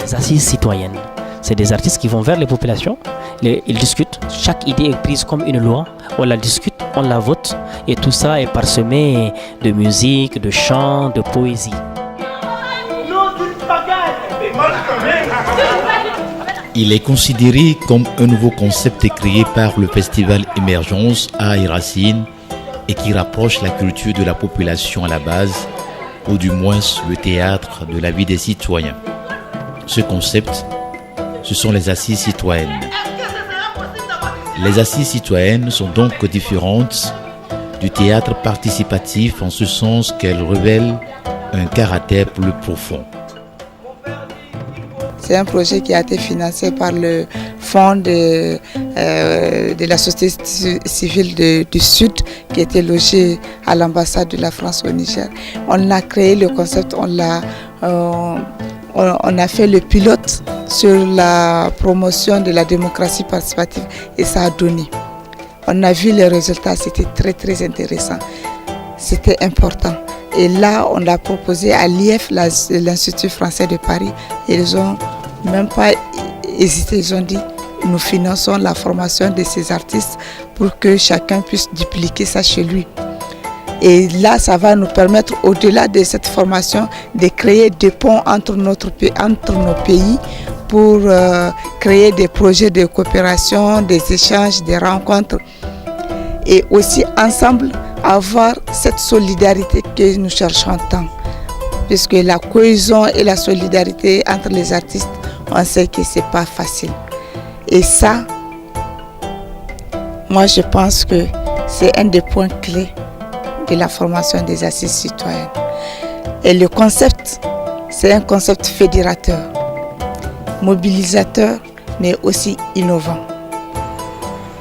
des assises citoyennes. C'est des artistes qui vont vers les populations, ils discutent, chaque idée est prise comme une loi, on la discute, on la vote, et tout ça est parsemé de musique, de chants, de poésie. Il est considéré comme un nouveau concept créé par le festival Émergence à Racine et qui rapproche la culture de la population à la base, ou du moins le théâtre de la vie des citoyens. Ce concept, ce sont les assises citoyennes. Les assises citoyennes sont donc différentes du théâtre participatif en ce sens qu'elles révèlent un caractère plus profond. C'est un projet qui a été financé par le fonds de la société civile du Sud qui était logé à l'ambassade de la France au Niger. On a créé le concept, on a fait le pilote sur la promotion de la démocratie participative et ça a donné. On a vu les résultats, c'était très très intéressant, c'était important. Et là, on l'a proposé à l'IF, l'Institut français de Paris. Ils n'ont même pas hésité, ils ont dit nous finançons la formation de ces artistes pour que chacun puisse dupliquer ça chez lui. Et là, ça va nous permettre, au-delà de cette formation, de créer des ponts entre nos pays pour créer des projets de coopération, des échanges, des rencontres. Et aussi ensemble, avoir cette solidarité que nous cherchons tant. Puisque la cohésion et la solidarité entre les artistes, on sait que ce n'est pas facile. Et ça, moi je pense que c'est un des points clés de la formation des assises citoyennes. Et le concept, c'est un concept fédérateur, mobilisateur, mais aussi innovant.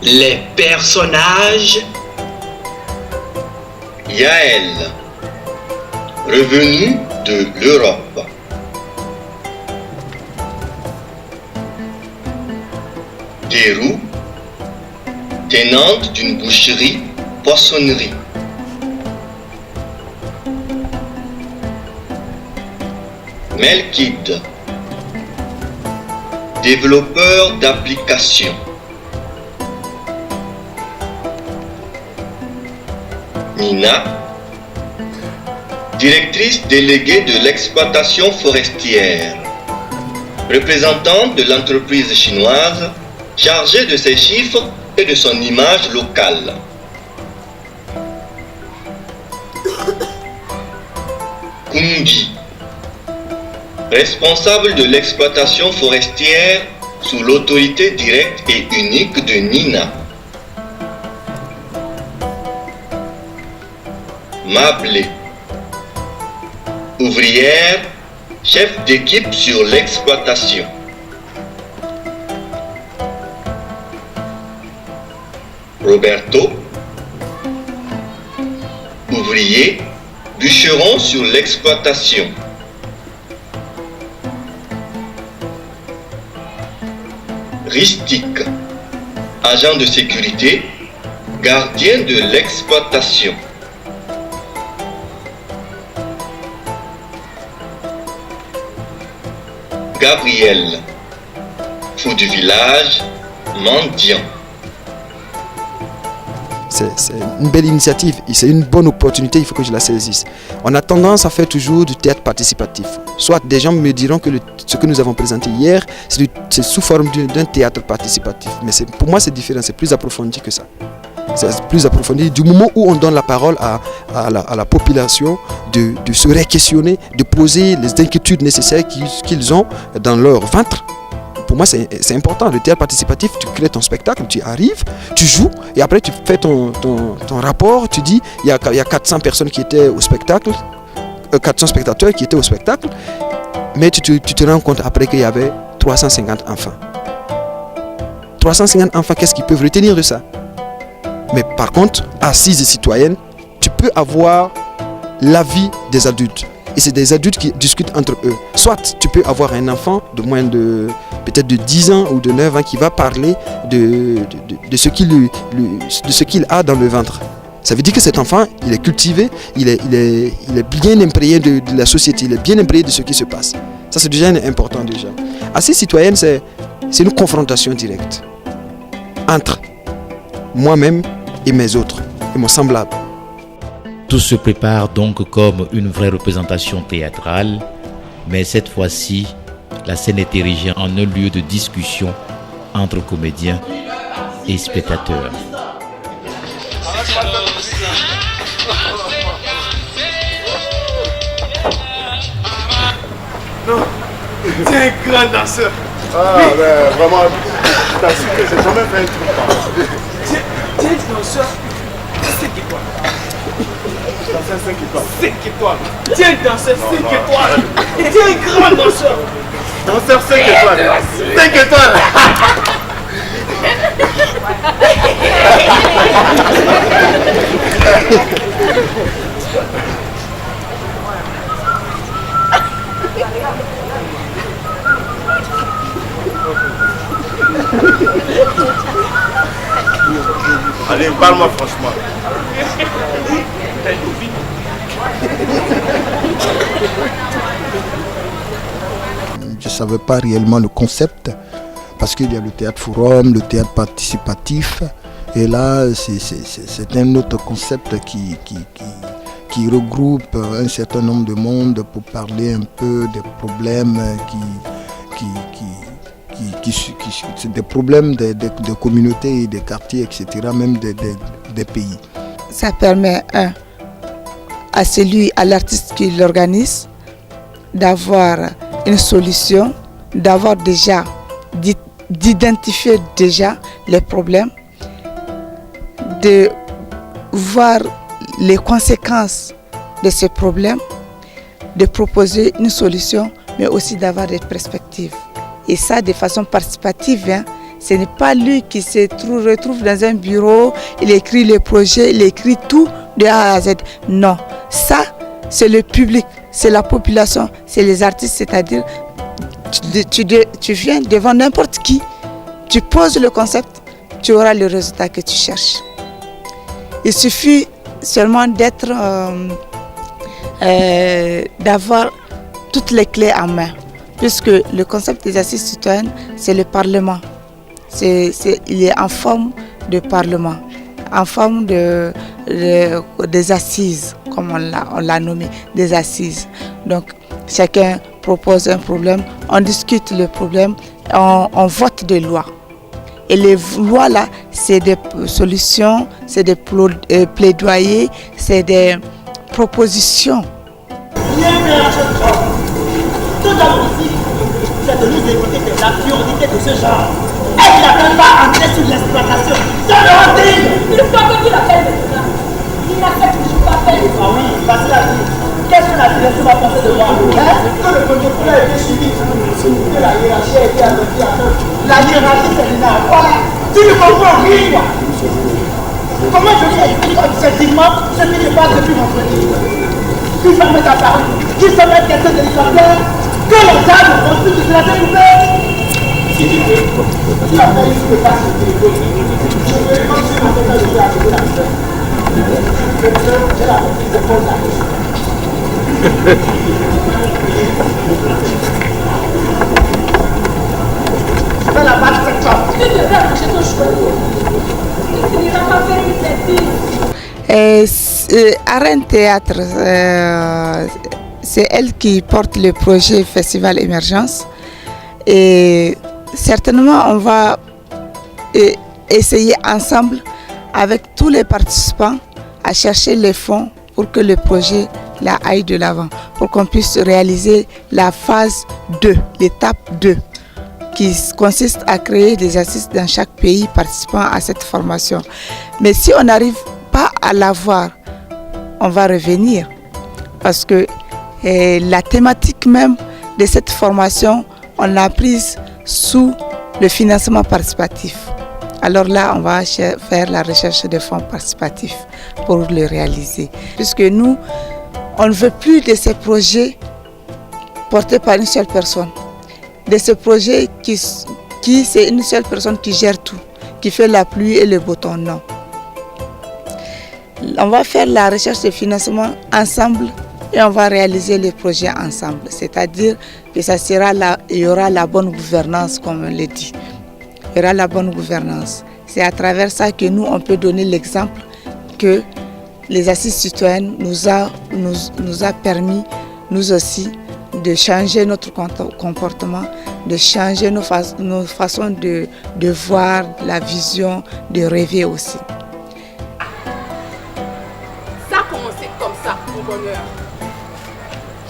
Les personnages. Yaël, revenu de l'Europe. Dérou, tenante d'une boucherie-poissonnerie. Melkid, développeur d'applications. Nina, directrice déléguée de l'exploitation forestière, représentante de l'entreprise chinoise chargée de ses chiffres et de son image locale. Kungi, responsable de l'exploitation forestière sous l'autorité directe et unique de Nina. Mablé, ouvrière, chef d'équipe sur l'exploitation. Roberto, ouvrier, bûcheron sur l'exploitation. Ristique, agent de sécurité, gardien de l'exploitation. Gabriel, fou du village, mendiant. C'est une belle initiative et c'est une bonne opportunité, il faut que je la saisisse. On a tendance à faire toujours du théâtre participatif. Soit des gens me diront que ce que nous avons présenté hier, c'est sous forme d'un théâtre participatif. Mais pour moi c'est différent, c'est plus approfondi que ça. C'est plus approfondi du moment où on donne la parole à la population de se réquestionner, de poser les inquiétudes nécessaires qu'ils ont dans leur ventre. Pour moi, c'est important. Le théâtre participatif, tu crées ton spectacle, tu arrives, tu joues, et après tu fais ton rapport, tu dis, il y a 400 personnes qui étaient au spectacle, 400 spectateurs qui étaient au spectacle, mais tu te rends compte après qu'il y avait 350 enfants. 350 enfants, qu'est-ce qu'ils peuvent retenir de ça? Mais par contre, assise citoyenne, tu peux avoir l'avis des adultes. Et c'est des adultes qui discutent entre eux. Soit tu peux avoir un enfant de moins de peut-être de 10 ans ou de 9 ans qui va parler de ce qu'il a dans le ventre. Ça veut dire que cet enfant, il est cultivé, il est bien imprégné de la société, il est bien imprégné de ce qui se passe. Ça c'est déjà important déjà. Assise citoyenne, c'est une confrontation directe entre moi-même et mes autres, et mon semblable. Tout se prépare donc comme une vraie représentation théâtrale, mais cette fois-ci, la scène est érigée en un lieu de discussion entre comédiens et spectateurs. Non, tu es un grand danseur. Ah, mais vraiment, je t'assure que j'ai jamais fait un truc pareil. Tu es un danseur 5 étoiles. Danseur 5 étoiles. 5 étoiles. Tu es un danseur 5 étoiles. Tu es un grand danseur. Danseur 5 étoiles. 5 étoiles. Allez, parle-moi franchement. Je ne savais pas réellement le concept parce qu'il y a le théâtre forum, le théâtre participatif et là c'est un autre concept qui regroupe un certain nombre de monde pour parler un peu des problèmes des problèmes des communautés, des quartiers, etc., même des pays. Ça permet à l'artiste qui l'organise d'avoir une solution, d'avoir déjà, d'identifier déjà les problèmes, de voir les conséquences de ces problèmes, de proposer une solution, mais aussi d'avoir des perspectives. Et ça de façon participative. Hein. Ce n'est pas lui qui se retrouve dans un bureau, il écrit les projets, il écrit tout de A à Z. Non, ça c'est le public, c'est la population, c'est les artistes, c'est-à-dire tu viens devant n'importe qui, tu poses le concept, tu auras le résultat que tu cherches. Il suffit seulement d'avoir toutes les clés en main. Puisque le concept des assises citoyennes, c'est le Parlement. Il est en forme de Parlement, en forme des assises, comme on l'a nommé, des assises. Donc, chacun propose un problème, on discute le problème, on vote des lois. Et les lois là, c'est des solutions, c'est des plaidoyers, c'est des propositions. Tout dans musique, c'est de nous écouter de l'absurdité de ce genre. Elle n'appelle pas entrer sur l'exploitation. C'est horrible. Une fois que tu l'appelles maintenant, il n'a fait toujours pas fait. Ah oui, facile à dire. Qu'est-ce que la direction va penser de moi? Que le protocole a été suivi, que la hiérarchie a été adoptée à l'autre. La hiérarchie, c'est l'énorme. Voilà. Tu ne comprends rien. Comment je vais expliquer objectivement ce qui se passe depuis vendredi? Qui se met à parler? Qui se met quelqu'un de l'histoire? Que les gens ont construit du clavier ouvert. Si tu veux, tu as fait ici le pas sur le téléphone. Je vais continuer à faire le à la scène. J'ai la petite épaule là. Je vais la battre cette fois. Tu devrais arracher ton cheveu. Tu n'iras pas faire une bêtise. Arène Théâtre, c'est elle qui porte le projet Festival Émergence. Et certainement, on va essayer ensemble avec tous les participants à chercher les fonds pour que le projet là, aille de l'avant, pour qu'on puisse réaliser la phase 2, l'étape 2, qui consiste à créer des assises dans chaque pays participant à cette formation. Mais si on n'arrive pas à l'avoir, on va revenir parce que la thématique même de cette formation, on l'a prise sous le financement participatif. Alors là, on va faire la recherche de fonds participatifs pour le réaliser. Puisque nous, on ne veut plus de ces projets portés par une seule personne. De ces projets qui c'est une seule personne qui gère tout, qui fait la pluie et le beau temps, non. On va faire la recherche de financement ensemble et on va réaliser les projets ensemble. C'est-à-dire que il y aura la bonne gouvernance, comme on l'a dit. Il y aura la bonne gouvernance. C'est à travers ça que nous, on peut donner l'exemple que les assises citoyennes nous a permis, nous aussi, de changer notre comportement, de changer nos façons de voir la vision, de rêver aussi. Ça a commencé comme ça, mon bonheur.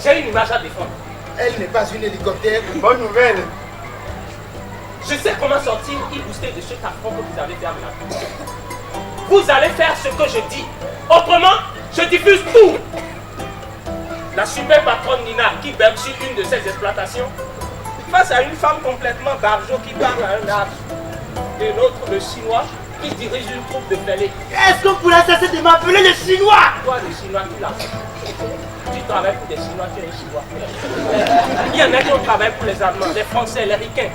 J'ai une image à défendre. Elle n'est pas une hélicoptère. Bonne nouvelle. Je sais comment sortir et booster de ce affront que vous allez faire maintenant. Vous allez faire ce que je dis. Autrement, je diffuse tout. La super patronne Nina qui berge sur une de ses exploitations face à une femme complètement barjo qui parle à un arbre. Et l'autre, le chinois, qui dirige une troupe de fêlés. Est-ce qu'on pourrait cesser de m'appeler le chinois? Toi, le chinois, tu l'as. Tu travailles pour des chinois, tu es un chinois. Il y en a qui ont travaillé pour les Allemands, les Français, les Ricains.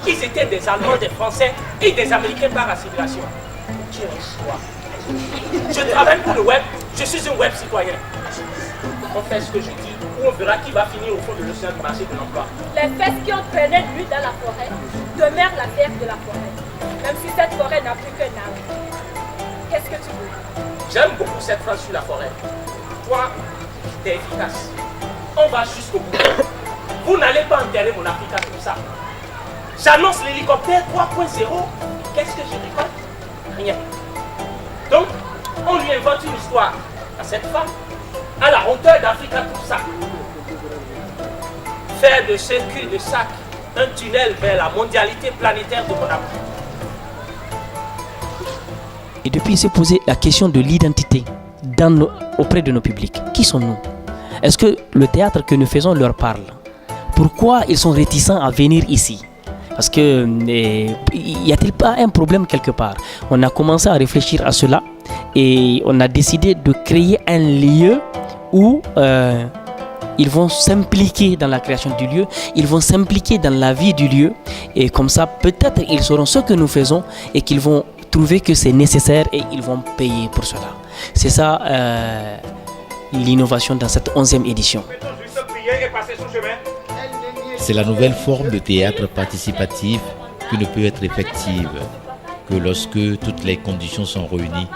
Ils étaient des Allemands, des Français et des Américains par assimilation. Tu es un chinois. Je travaille pour le web, je suis un web citoyen. On fait ce que je dis, ou on verra qui va finir au fond de l'océan du marché de l'emploi. Les fesses qui ont traîné de lui dans la forêt demeurent la terre de la forêt, même si cette forêt n'a plus qu'un arbre. Qu'est-ce que tu veux? J'aime beaucoup cette phrase sur la forêt. Toi, t'es efficace. On va jusqu'au bout. Vous n'allez pas enterrer mon Africa comme ça. J'annonce l'hélicoptère 3.0. Qu'est-ce que je récolte? Rien. Donc, on lui invente une histoire à cette femme, à la hauteur d'Africa tout ça. Faire de ce cul de sac un tunnel vers la mondialité planétaire de mon Afrique. Et depuis, se poser la question de l'identité auprès de nos publics. Qui sommes-nous? Est-ce que le théâtre que nous faisons leur parle? Pourquoi ils sont réticents à venir ici? Parce que y a-t-il pas un problème quelque part? On a commencé à réfléchir à cela et on a décidé de créer un lieu où ils vont s'impliquer dans la création du lieu, ils vont s'impliquer dans la vie du lieu et comme ça peut-être ils sauront ce que nous faisons et qu'ils vont trouver que c'est nécessaire et ils vont payer pour cela. C'est ça l'innovation dans cette 11e édition. C'est la nouvelle forme de théâtre participatif qui ne peut être effective que lorsque toutes les conditions sont réunies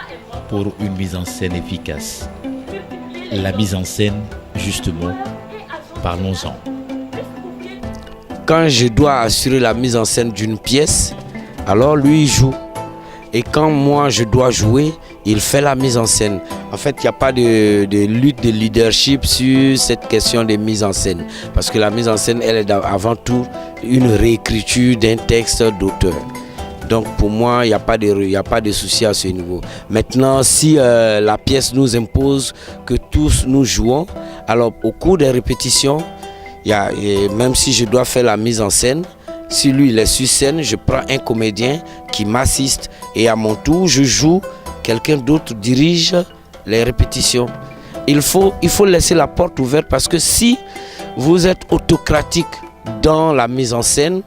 pour une mise en scène efficace. La mise en scène, justement, parlons-en. Quand je dois assurer la mise en scène d'une pièce, alors lui il joue. Et quand moi je dois jouer, il fait la mise en scène. En fait, il n'y a pas de lutte de leadership sur cette question de mise en scène. Parce que la mise en scène, elle est avant tout une réécriture d'un texte d'auteur. Donc pour moi, il n'y a pas de souci à ce niveau. Maintenant, si la pièce nous impose que tous nous jouons, alors au cours des répétitions, même si je dois faire la mise en scène, si lui il est sur scène, je prends un comédien qui m'assiste et à mon tour, je joue, quelqu'un d'autre dirige les répétitions. Il faut laisser la porte ouverte parce que si vous êtes autocratique dans la mise en scène,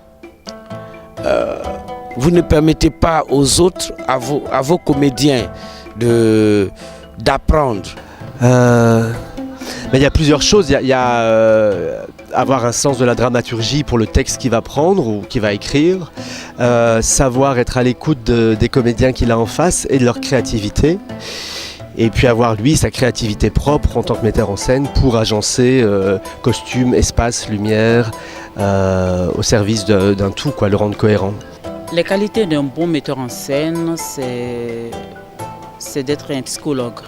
vous ne permettez pas aux autres, à vos comédiens d'apprendre. Il y a plusieurs choses. Il y a avoir un sens de la dramaturgie pour le texte qu'il va prendre ou qu'il va écrire, savoir être à l'écoute des comédiens qu'il a en face et de leur créativité, et puis avoir lui sa créativité propre en tant que metteur en scène pour agencer costume, espace, lumière au service d'un tout, quoi, le rendre cohérent. Les qualités d'un bon metteur en scène, c'est d'être un psychologue,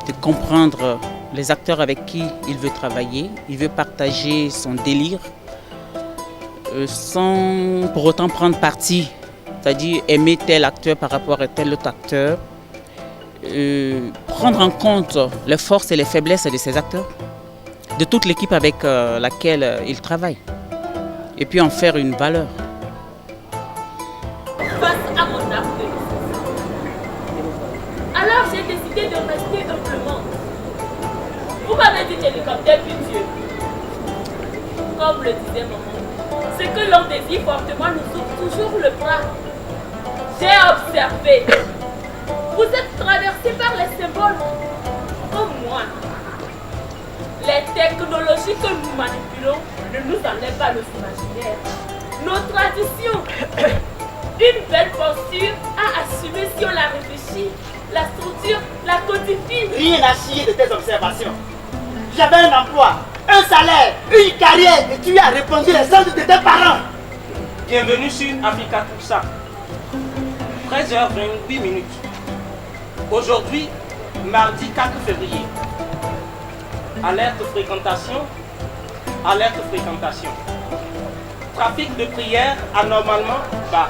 de comprendre les acteurs avec qui il veut travailler, il veut partager son délire sans pour autant prendre parti, c'est-à-dire aimer tel acteur par rapport à tel autre acteur, prendre en compte les forces et les faiblesses de ces acteurs, de toute l'équipe avec laquelle il travaille, et puis en faire une valeur. Face à mon âme de alors j'ai décidé de rester humblement. Vous m'avez dit hélicoptère puis Dieu. Comme le disait maman, c'est que l'on désire fortement nous ouvre toujours le bras. J'ai observé. Vous êtes traversés par les symboles, comme moi. les technologies que nous manipulons ne nous enlèvent pas nos imaginaires, nos traditions. Une belle posture à assumer si on la réfléchit, la structure, la codifie. Rien à chier de tes observations. J'avais un emploi, un salaire, une carrière et tu as répondu les ordres de tes parents. Bienvenue sur Africa Toussa. 13h28. Aujourd'hui, mardi 4 février. Alerte fréquentation. Alerte fréquentation. Trafic de prière anormalement bas.